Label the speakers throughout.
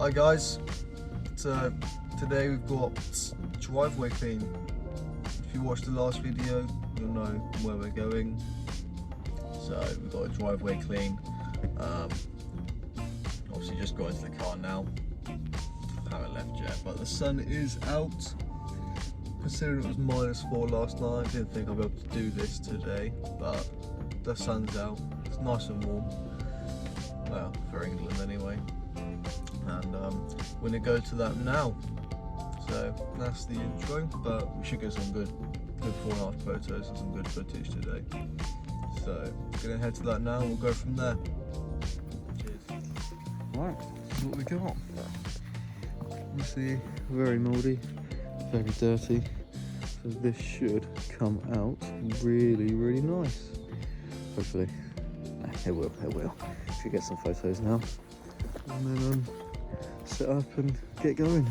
Speaker 1: Hi guys, so today we've got driveway clean. If you watched the last video, you'll know where we're going. So we've got a driveway clean. Obviously just got into the car now. Haven't left yet, but the sun is out. Considering it was -4 last night, I didn't think I'd be able to do this today, but the sun's out. It's nice and warm. Well, for England anyway. And we're gonna go to that now. So that's the intro, but we should get some good before and after photos and some good footage today. So gonna head to that now and we'll go from there. Cheers. Right, so what we got? Obviously very mouldy, very dirty. So this should come out really nice. Hopefully. It will. Should get some photos now. And then set up and get going.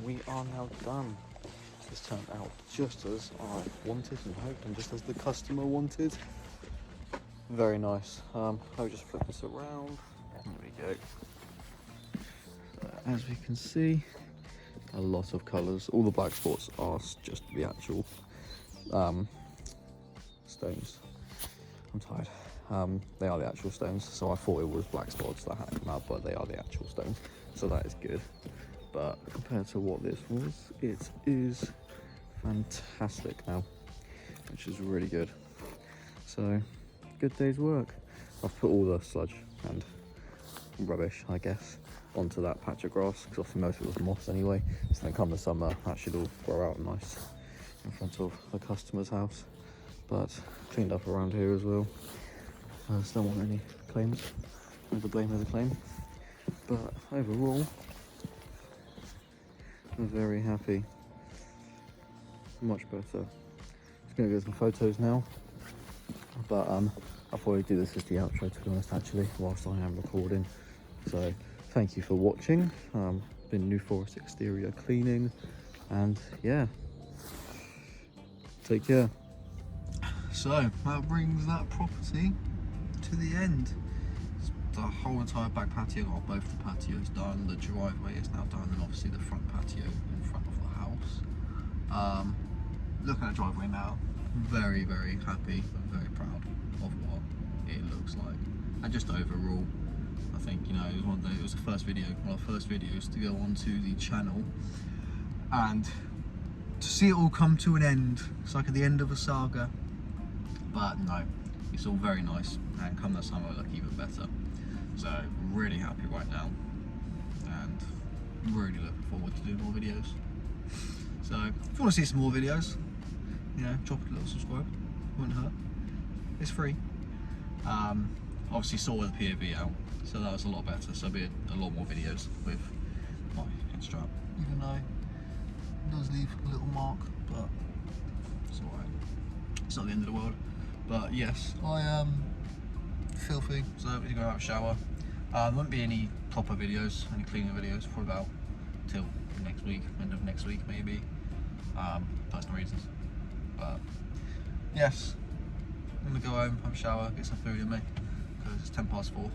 Speaker 2: we are now done. This turned out just as I wanted and hoped, and just as the customer wanted. Very nice. I'll just flip this around. There we go. So, as we can see, a lot of colours. All the black spots are just the actual stones. I'm tired. They are the actual stones, so I thought it was black spots that had come out, but they are the actual stones, so that is good. But compared to what this was, it is fantastic now, which is really good. So, good day's work. I've put all the sludge and rubbish, I guess, onto that patch of grass, because obviously most of it was moss anyway, so then come the summer that should all grow out nice in front of the customer's house. But cleaned up around here as well. I just don't want any claims, the blame is a claim, but overall I'm very happy. Much better. Just gonna get some photos now, but I'll probably do this as the outro, to be honest, actually, whilst I am recording. So thank you for watching. Been New Forest exterior cleaning, and yeah, take care. So that brings that property to the end. The whole entire back patio, or both the patios done, the driveway is now done, and obviously the front patio in front of the house. Looking at the driveway now, very, very happy and very proud of what it looks like. And just overall, I think, you know, it was the first video, one of the first videos to go onto the channel, and to see it all come to an end. It's like at the end of a saga, but no, it's all very nice, and come the summer it'll look even better. So really happy right now, and really looking forward to doing more videos. So if you want to see some more videos, you know, drop a little subscribe, wouldn't hurt. It's free. Obviously saw the POV out, so that was a lot better. So there'll be a lot more videos with my head strap, even though it does leave a little mark, but it's alright. It's not the end of the world. But yes, I am filthy, so I need to go have a shower. There won't be any proper videos, any cleaning videos for about till next week, end of next week maybe. Personal reasons. But yes, I'm gonna go home, have a shower, get some food in me, because it's 4:10.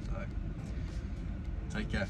Speaker 2: So take care.